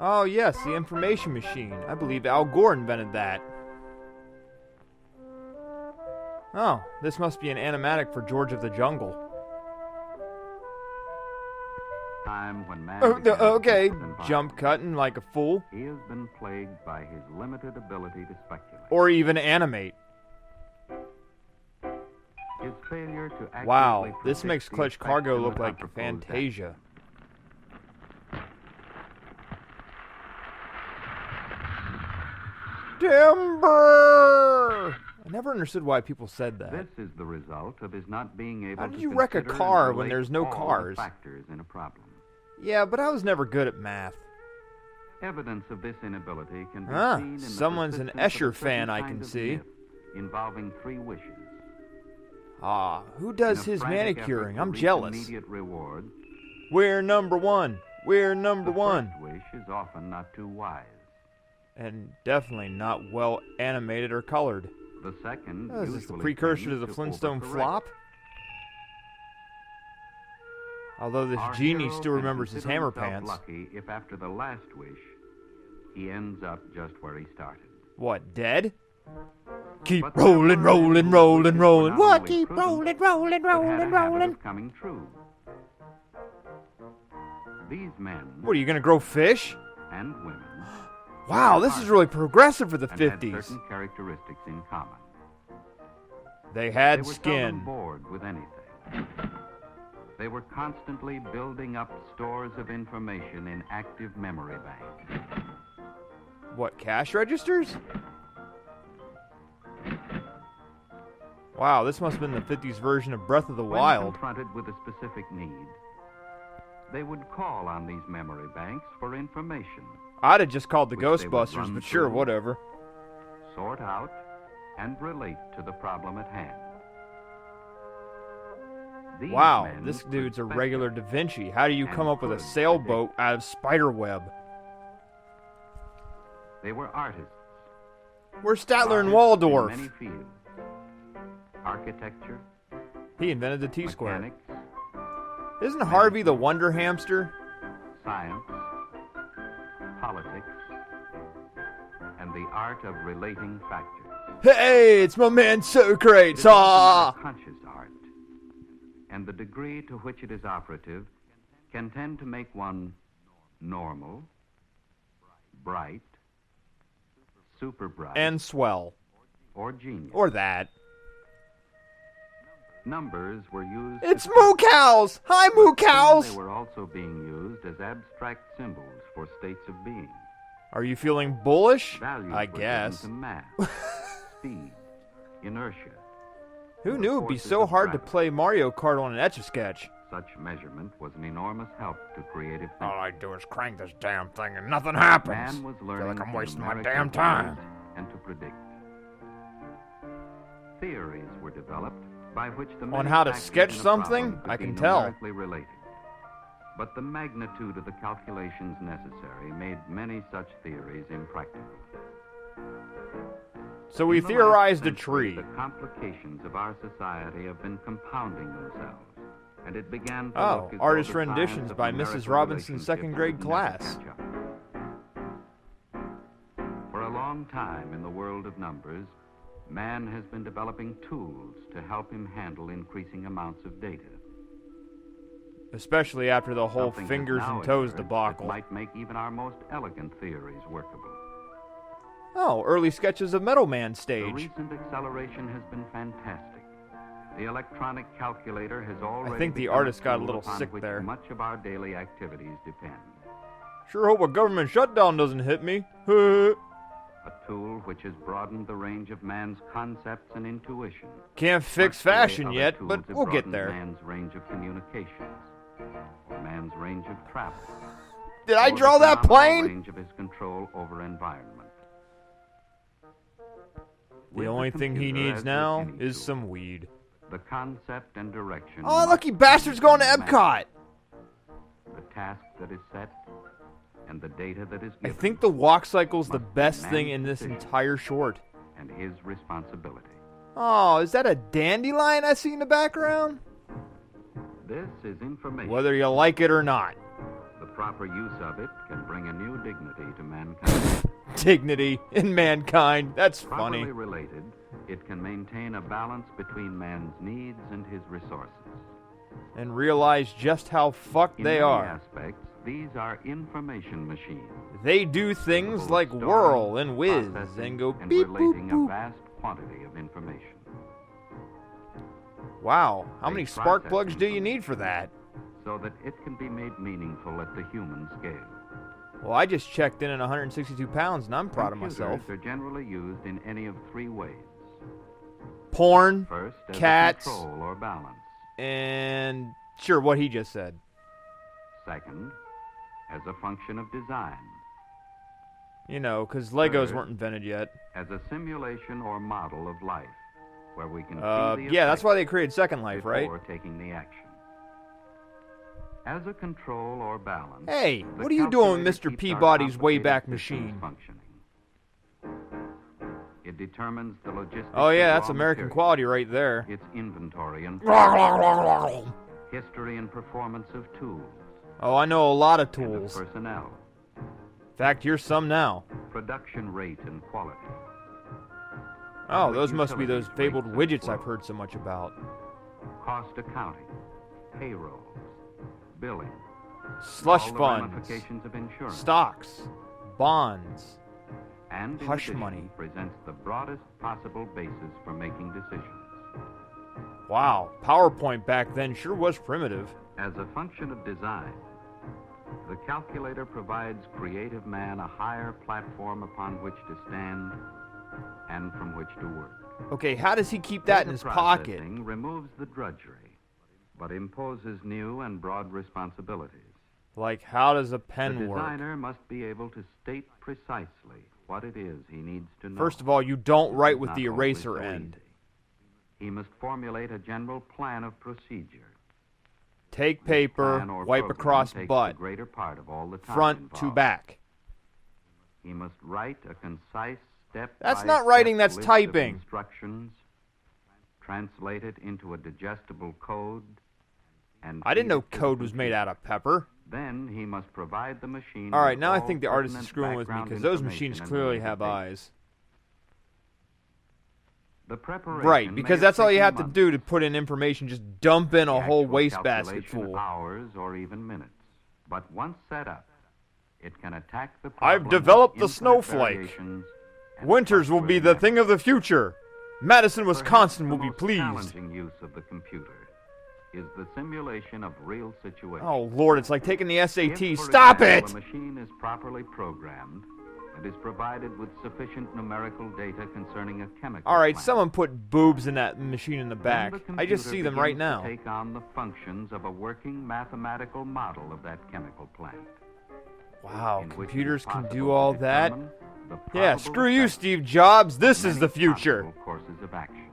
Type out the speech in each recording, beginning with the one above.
Oh yes, the information machine. I believe Al Gore invented that. Oh, this must be an animatic for George of the Jungle. Time when man Okay, jump cutting like a fool. He has been plagued by his limited ability to speculate. Or even animate. His failure to Wow, accurately this predict makes the Clutch effects Cargo of look an like unproposed Fantasia. Timber! I never understood why people said that. This is the result of his not being able How to did you wreck a consider car and when relate there's no all the cars? factors in a problem. Yeah, but I was never good at math. Evidence of this inability can be Ah, seen in the someone's an persistence of a Escher fan, certain I kind can of see. myth involving 3 wishes. Ah, who does In a his frantic manicuring? effort to I'm reap jealous. Immediate reward, We're number one. We're number the one. first wish is often not too wise. And definitely not well animated or colored. The second Oh, is this the usually precursor to tends the to Flintstone overcorrect. flop? Although this Our genie hero still can remembers his consider hammer himself pants. lucky if after the last wish, he ends up just where he started. What, dead? Keep But there were rolling, men rolling, whose rolling, wishes were rolling. not What? only Keep prudent, rolling, rolling, but had a rolling, habit rolling. of coming true. These men What, are you gonna grow fish? and women Wow, this is really progressive for the and had 50s. certain characteristics in common. They They had were seldom skin. bored with anything. They were constantly building up stores of information in active memory banks. What, cash registers? Wow, this must have been the 50s version of Breath of the When Wild. confronted with a specific need, they would call on these memory banks for information, I'd have just called the which they would Ghostbusters, run but sure, through. whatever. sort out, and relate to the problem at hand. These Wow, men this could dude's a regular Da speculate. Vinci. How do you and come up with a could sailboat out of spider web? They were artists. Where's Statler and artists Waldorf? in many fields. Architecture, He invented the T-square. mechanics, Isn't Harvey the Wonder Hamster? science, politics, and the art of relating factors. Hey, it's my man It Socrates! is often Ah! a conscious art, and the degree to which it is operative can tend to make one normal, bright, super bright, And swell. or genius. Or that. Numbers were used. It's to Moo Cows! Hi, Moo but soon Cows! They were also being used as abstract symbols for states of being. Are you feeling bullish? Values I were given guess. to mass, speed, inertia. Who the knew it'd be forces so of hard to gravity. play Mario Kart on an Etch-a-Sketch? Such measurement was an enormous help to creative thinking. All I do is crank this damn thing and nothing happens. Man was learning like I'm to wasting my numeric damn calculate time. and to predict. Theories were developed by which the On many how to factors sketch in a something? problem could I be can tell. numerically related. But the magnitude of the calculations necessary made many such theories impractical. So we In the last theorized a century, tree. The complications of our society have been compounding themselves, and it began to Oh, look as though artist the science renditions of by numerical Mrs. Robinson's relationships second grade would never class. catch up. For a long time in the world of numbers, man has been developing tools to help him handle increasing amounts of data. Especially after the whole Something has fingers now and toes occurred that debacle. might make even our most elegant theories workable. Oh, early sketches of Metal Man The stage. recent acceleration has been fantastic. The electronic calculator has already think the become artist got a tool little upon sick which there. Much of our daily activities depend. Sure hope a government shutdown doesn't hit me. A tool which has broadened the range of man's concepts and intuition. Can't fix much the way fashion other yet, tools but have we'll get broadened there. Man's range of communications, or man's range of travel. Did I or draw the that phenomenal plane? range of his control over environment. The With only thing he computer, needs as with now any is tool, some weed. the concept and direction. Oh, must lucky come bastard's from going to the man. Epcot! The task that is set and the data that is I given. think the walk cycle's the must be best thing man's in this decision. entire short. and his responsibility. Oh, is that a dandelion I see in the background? This is information. Whether you like it or not. The proper use of it can bring a new dignity to mankind. Dignity in mankind. That's funny. Properly related, it can maintain a balance between man's needs and his resources. And realize just how fucked they In many are. aspects, these are information machines. They do things capable like of whirl storing, and whiz processing, and go and beep boop relating a boop. vast quantity of information. Wow, how They many spark process plugs do you information need for that? So that it can be made meaningful at the human scale. Well, I just checked in at 162 pounds and I'm proud of myself. Computers are generally used in any of three ways. Porn, First, as cats, a control or balance. and sure, what he just said. Second, as a function of design. You know, because Legos Third, weren't invented yet. As a simulation or model of life, where we can see the Yeah, that's effects why they created Second Life, right? before taking the action. As a control or balance. Hey, the what are you doing with calculator Mr. keeps our Peabody's complicated Wayback systems Machine? functioning. It determines the logistics Oh yeah, of that's raw American materials, quality right there. its inventory and history and performance of tools. Oh, I know a lot of And of tools. personnel, In fact, here's some now. production rate and quality. Oh, Public those must be those utilities fabled rates and widgets I've flow. heard so much about. Cost accounting, payrolls, billing, Slush all the funds, ramifications of insurance, stocks, bonds. and in hush addition, money. presents the broadest possible basis for making decisions. Wow, PowerPoint back then sure was primitive. As a function of design, the calculator provides creative man a higher platform upon which to stand and from which to work. Okay, how does he keep that in his Data pocket? processing removes the drudgery, but imposes new and broad responsibilities. Like, how does a The pen work? designer must be able to state precisely what it is he needs to know. First of all, you don't write It's with not the always eraser so end. easy. He must formulate a general plan of procedure. Take This paper, plan or wipe program across takes butt, the greater part of all the time front to involved. back. He must write a concise step. That's not writing, that's typing. Instructions, translate it into a digestible code, and I didn't feed know it to the code was made computer. out of pepper. Then he must provide the machine. Alright, with now I all think the artist is pertinent screwing with me background because those information machines and clearly related have data. eyes. The preparation Right, may because have that's all you taken have to months. do to put in information. Just dump in a The whole actual wastebasket calculation full. Hours or even minutes. But once set up, it can attack the I've problem developed with the infinite snowflake. variations and Winters will be the fluctuating thing of the future. Madison, Perhaps Wisconsin the will be most pleased. challenging use of the computer is the simulation of real situations. Oh, Lord, it's like taking the SAT. If, for Stop example, it! A machine is properly programmed and is provided with sufficient numerical data concerning a chemical Alright, plant, someone put boobs in that machine in the then back. the I just computer see them right begins to now. take on the functions of a working mathematical model of that chemical plant. Wow, in which it is computers can possible do to all that? determine the Yeah, probable screw you, effects Steve Jobs. of This is many the future. possible courses of action.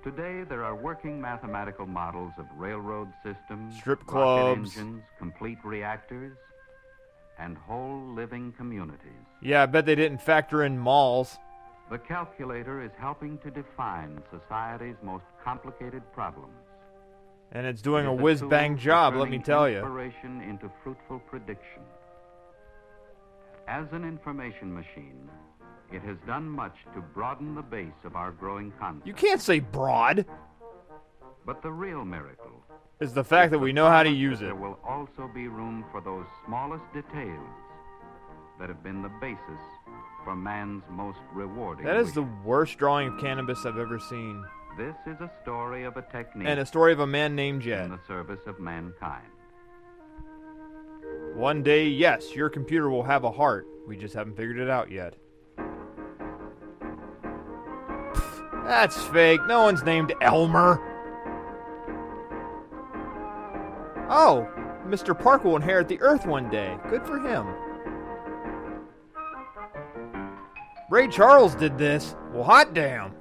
Today, there are working mathematical models of railroad systems, Strip rocket clubs. engines, complete reactors, and whole living communities. Yeah, I bet they didn't factor in malls. The calculator is helping to define society's most complicated problems. And it's doing It a is whiz-bang tool for job, let me turning tell you. Inspiration into fruitful prediction. As an information machine, it has done much to broaden the base of our growing concept. You can't say broad. But the real miracle Is the fact is that the we know how to promise use that it. There will also be room for those smallest details that have been the basis for man's most rewarding. That is the wishes. worst drawing of cannabis I've ever seen. This is a story of a technique And a story of a man named in Jet. the service of mankind. One day, yes, your computer will have a heart. We just haven't figured it out yet. Pfft, that's fake. No one's named Elmer. Oh, Mr. Park will inherit the Earth one day. Good for him. Ray Charles did this. Well, hot damn.